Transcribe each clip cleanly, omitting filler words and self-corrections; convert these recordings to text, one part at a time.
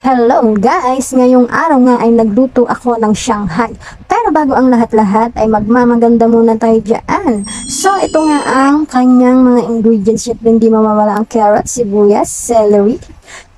Hello guys! Ngayong araw nga ay nagluto ako ng Shanghai. Pero bago ang lahat-lahat ay magmamaganda muna tayo dyan. So ito nga ang kanyang mga ingredients. Siyempre hindi mawawala ang carrot, sibuyas, celery,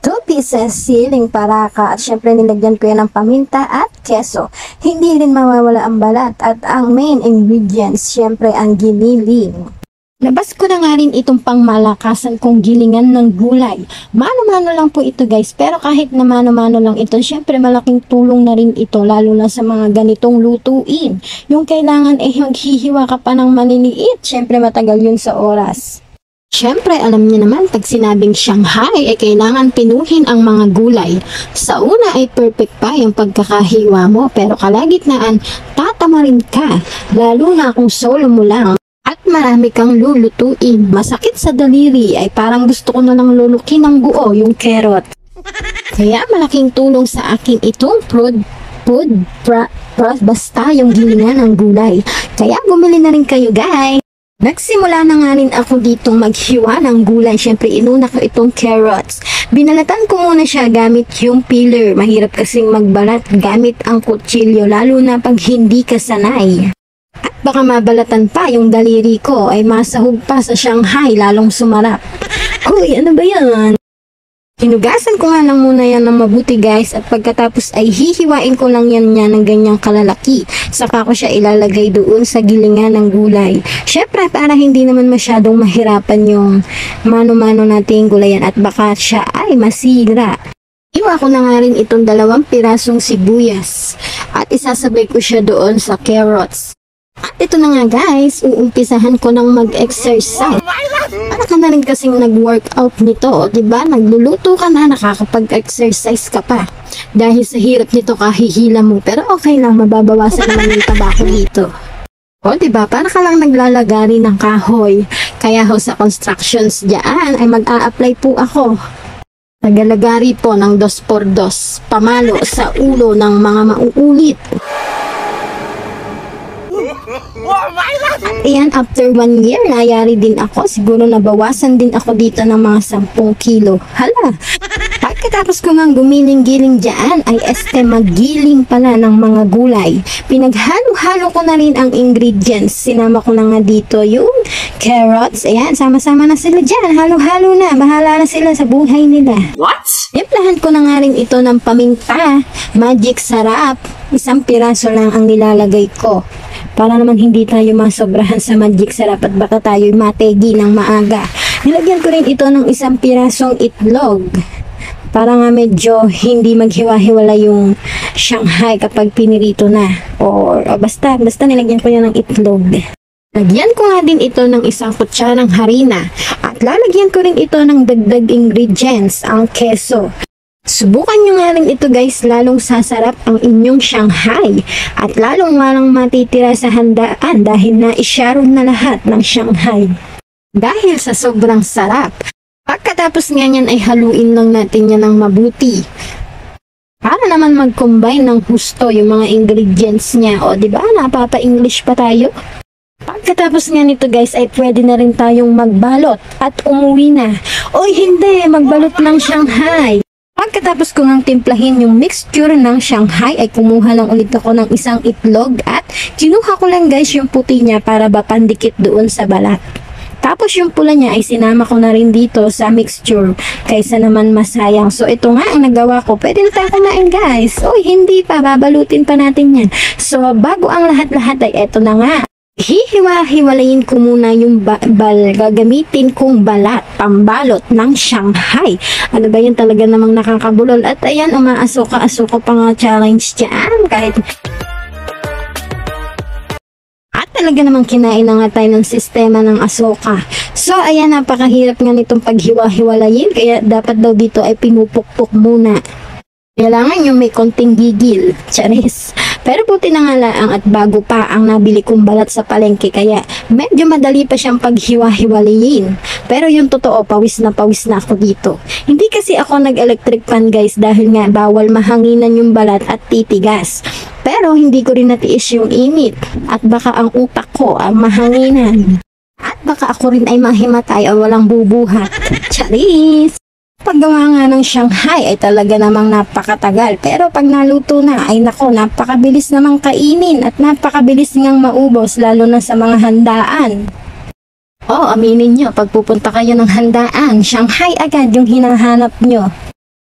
2 pieces siling paraka at syempre nilagyan ko yan ng paminta at keso. Hindi rin mawawala ang balat at ang main ingredients syempre ang giniling. Labas ko na nga rin itong pangmalakasan kong gilingan ng gulay. Mano-mano lang po ito guys, pero kahit na mano-mano lang ito, syempre malaking tulong na rin ito lalo na sa mga ganitong lutuin. Yung kailangan maghihiwa ka pa ng maliliit, syempre matagal yun sa oras. Syempre, alam niyo naman, pag sinabing Shanghai, ay kailangan pinuhin ang mga gulay. Sa una ay perfect pa yung pagkakahiwa mo, pero kalagitnaan, tatamarin ka, lalo na kung solo mo lang. At marami kang lulutuin. Masakit sa daliri ay parang gusto ko na lang lulukin ng buo yung carrot. Kaya malaking tulong sa akin itong basta yung gilingan ng gulay. Kaya bumili na rin kayo guys. Nagsimula na nga rin ako ditong maghiwa ng gulay. Siyempre inuna ko itong carrots. Binalatan ko muna siya gamit yung peeler. Mahirap kasing magbalat gamit ang kutsilyo lalo na pag hindi ka sanay. Baka mabalatan pa yung daliri ko ay masahog pa sa Shanghai lalong sumarap. Hoy, ano ba yan? Hinugasan ko nga lang muna yan ng mabuti guys at pagkatapos ay hihiwain ko lang yan ng ganyang kalalaki. Saka ko siya ilalagay doon sa gilingan ng gulay. Syempre para hindi naman masyadong mahirapan yung mano-mano nating gulayan at baka siya ay masira. Iwa ko na nga rin itong 2 pirasong sibuyas at isasabay ko siya doon sa carrots. At ito na nga guys, uumpisahan ko ng mag-exercise. Para ka na rin kasing nag-workout nito, diba? Nagluluto ka na, nakakapag-exercise ka pa. Dahil sa hirap nito kahihila mo, pero okay lang, mababawasan naman yung tabako dito. O diba, para ka lang naglalagari ng kahoy. Kaya ho sa constructions dyan ay mag-a-apply po ako. Naglalagari po ng 2x2, pamalo sa ulo ng mga mauulit. Ayan, after 1 year, nayari din ako. Siguro nabawasan din ako dito ng mga 10 kilo. Hala! Pagkatapos ko nga gumiling-giling dyan, ay magiling pala ng mga gulay. Pinaghalo-halo ko na rin ang ingredients. Sinama ko na nga dito yung carrots. Ayan, sama-sama na sila dyan. Halo-halo na. Bahala na sila sa buhay nila. What? Timplahan ko na nga rin ito ng paminta. Magic sarap. 1 piraso lang ang nilalagay ko. Para naman hindi tayo masobrahan sa magic sarap at baka tayo mategi ng maaga. Nilagyan ko rin ito ng 1 pirasong itlog. Para nga medyo hindi maghiwa-hiwala yung Shanghai kapag pinirito na. O basta nilagyan ko yan ng itlog. Lagyan ko nga din ito ng 1 kutsarang harina. At lalagyan ko rin ito ng dagdag ingredients, ang keso. Subukan nyo nga rin ito guys, lalong sasarap ang inyong Shanghai at lalong walang matitira sa handaan dahil na-isharon na lahat ng Shanghai. Dahil sa sobrang sarap, pagkatapos nga yan ay haluin lang natin yan ng mabuti. Para naman mag-combine ng husto yung mga ingredients niya. O diba, napapa-English pa tayo? Pagkatapos nga nito guys ay pwede na rin tayong magbalot at umuwi na. Oy hindi, magbalot ng Shanghai. Pagkatapos ko ngang timplahin yung mixture ng Shanghai ay kumuha lang ulit ako ng 1 itlog at kinuha ko lang guys yung puti niya para ba pandikit doon sa balat. Tapos yung pula niya ay sinama ko na rin dito sa mixture kaysa naman masayang. So ito nga ang nagawa ko. Pwede na tayo kumain guys. Uy hindi pa, babalutin pa natin yan. So bago ang lahat-lahat ay eto na nga. Hihiwa-hiwalayin ko muna yung gagamitin kong balat, pambalot ng Shanghai. Ano ba yan talaga namang nakakabulol? At ayan, umaasuka-asuko pa nga challenge dyan. At talaga namang kinain na nga tayo ng sistema ng asuka. So, ayan, napakahirap nga nitong paghiwa-hiwalayin. Kaya dapat daw dito ay pinupukpok muna. Kailangan yung may konting gigil. Charis. Pero buti na nga lang at bago pa ang nabili kong balat sa palengke kaya medyo madali pa siyang paghiwa-hiwalayin. Pero yung totoo, pawis na ako dito. Hindi kasi ako nag-electric fan guys dahil nga bawal mahanginan yung balat at titigas. Pero hindi ko rin natiis yung init at baka ang utak ko ang mahanginan. At baka ako rin ay mahimatay o walang bubuhat. Charis! Paggawa nga ng Shanghai ay talaga namang napakatagal. Pero pag naluto na ay nako, napakabilis namang kainin at napakabilis ngang maubos lalo na sa mga handaan. Oh, aminin nyo, pag pupunta kayo ng handaan, Shanghai agad yung hinahanap nyo.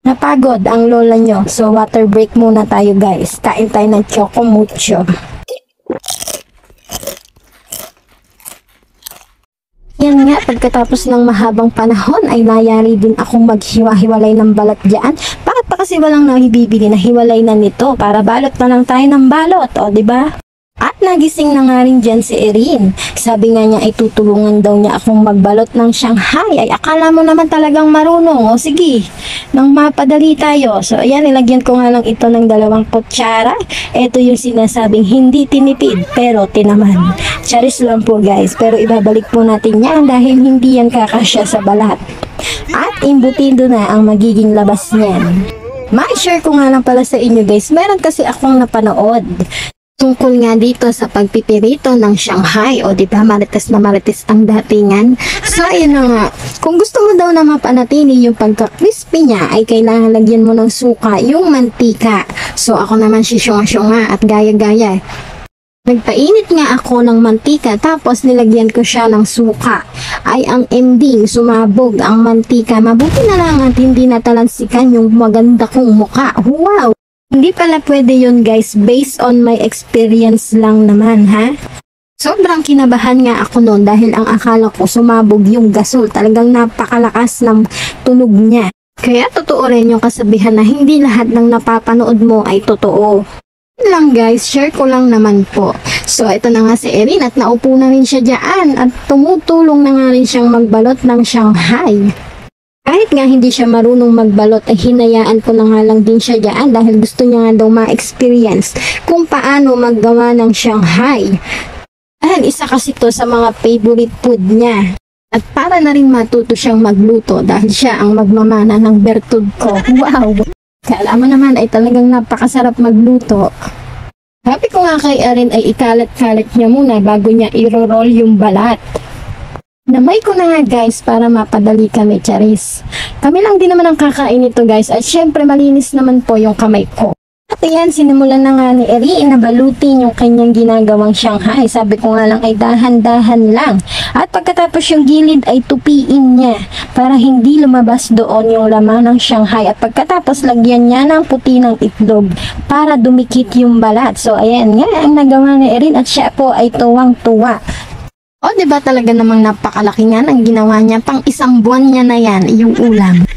Napagod ang lola nyo. So water break muna tayo guys. Kain tayo ng choco mucho. Yan nga, pagkatapos ng mahabang panahon ay nayari din akong maghiwa-hiwalay ng balat dyan. Bakit pa kasi walang nabibili na hiwalay na nito? Para balot na lang tayo ng balot, o diba? At nagising na nga rin dyan si Erin. Sabi nga niya ay tutulungan daw niya akong magbalot ng Shanghai. Ay akala mo naman talagang marunong. O sige, nang mapadali tayo. So ayan, nilagyan ko nga lang ito ng 2 kutsara. Ito yung sinasabing hindi tinipid pero tinaman. Charis lang po guys. Pero ibabalik po natin yan dahil hindi yan kakasya sa balat. At imbutido na ang magiging labas niyan. Ma-share ko nga lang pala sa inyo guys. Meron kasi akong napanood tungkol nga dito sa pagpipirito ng Shanghai. O diba, marites na marites ang datingan. So ayun na nga, kung gusto mo daw na mapanatili yung pagka-crispy niya, ay kailangan lagyan mo ng suka yung mantika. So ako naman si syunga at gaya-gaya. Nagpainit nga ako ng mantika tapos nilagyan ko siya ng suka. Ay ang ending, sumabog ang mantika. Mabuti na lang at hindi natalansikan yung maganda kong muka. Wow! Hindi pala pwede yun guys, based on my experience lang naman ha. Sobrang kinabahan nga ako noon dahil ang akala ko sumabog yung gasol. Talagang napakalakas ng tunog niya. Kaya totoo rin yung kasabihan na hindi lahat ng napapanood mo ay totoo. Yun lang guys, share ko lang naman po. So ito na nga si Erin at naupo na rin siya dyan at tumutulong na nga rin siyang magbalot ng Shanghai. Kahit nga hindi siya marunong magbalot ay hinayaan ko na nga lang din siya dyan dahil gusto niya nga daw ma-experience kung paano maggawa ng Shanghai. Dahil isa kasi to sa mga favorite food niya. At para na rin matuto siyang magluto dahil siya ang magmamana ng bertud ko. Wow! Kala mo naman ay talagang napakasarap magluto. Sabi ko nga kay Erin ay ikalat-kalat niya muna bago niya i-roll yung balat. Namay ko na nga guys para mapadali kami, charis. Kami lang din naman ang kakain ito guys at syempre malinis naman po yung kamay ko. At ayan, sinimulan na nga ni Erin na balutin yung kanyang ginagawang Shanghai. Sabi ko nga lang ay dahan-dahan lang. At pagkatapos yung gilid ay tupiin niya para hindi lumabas doon yung laman ng Shanghai. At pagkatapos lagyan niya ng puti ng itlog para dumikit yung balat. So ayan nga ang nagawa ni Erin at siya po ay tuwang-tuwa. O diba talaga namang napakalaki nga ang ginawa niya, pang 1 buwan niya na yan, yung ulam.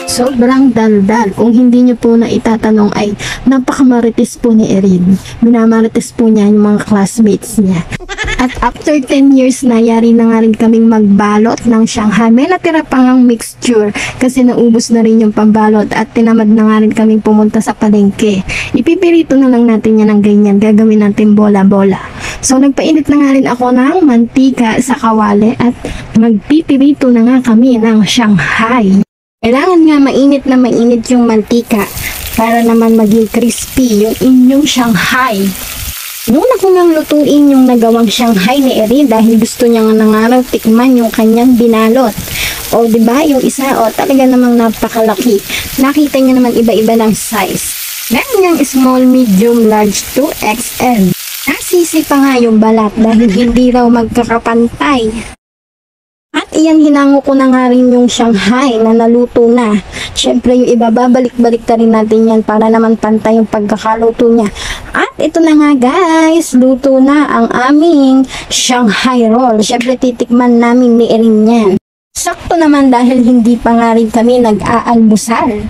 Sobrang daldal. Kung hindi nyo po na itatanong ay napakamarites po ni Erin. Minamarites po niya yung mga classmates niya. At after 10 years na yari na nga rin kaming magbalot ng Shanghai. May natira pa ngang mixture kasi naubos na rin yung pambalot at tinamad na nga rin kaming pumunta sa palengke. Ipipirito na lang natin yan ng ganyan. Gagawin natin bola-bola. So nagpainit na nga rin ako ng mantika sa kawali at magpipirito na nga kami ng Shanghai. Kailangan nga mainit na mainit yung mantika para naman maging crispy yung inyong Shanghai. Noon ako nang lutuin yung nagawang Shanghai ni Erin dahil gusto niya nga nangaraw tikman yung kanyang binalot. O diba yung isa, o talaga namang napakalaki. Nakita niya naman iba-iba ng size. Meron niyang small, medium, large, 2XL. Nasisi pa nga yung balat dahil hindi raw magkakapantay. At iyan, hinango ko na nga rin yung Shanghai na naluto na. Siyempre yung iba, babalik-balik na rin natin yan para naman pantay yung pagkakaluto niya. At ito na nga guys, luto na ang aming Shanghai roll. Siyempre titikman namin ni Erin yan. Sakto naman dahil hindi pa nga rin kami nag-aalmusal.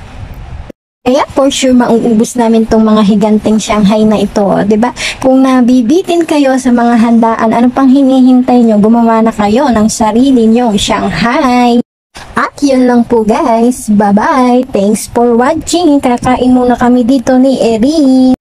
Kaya for sure mauubos namin tong mga higanteng Shanghai na ito, 'di ba? Kung nabibitin kayo sa mga handaan, ano pang hinihintay nyo? Gumawa na kayo ng sarili nyong Shanghai. At yun lang po guys. Bye-bye. Thanks for watching. Kakain muna kami dito ni Erin.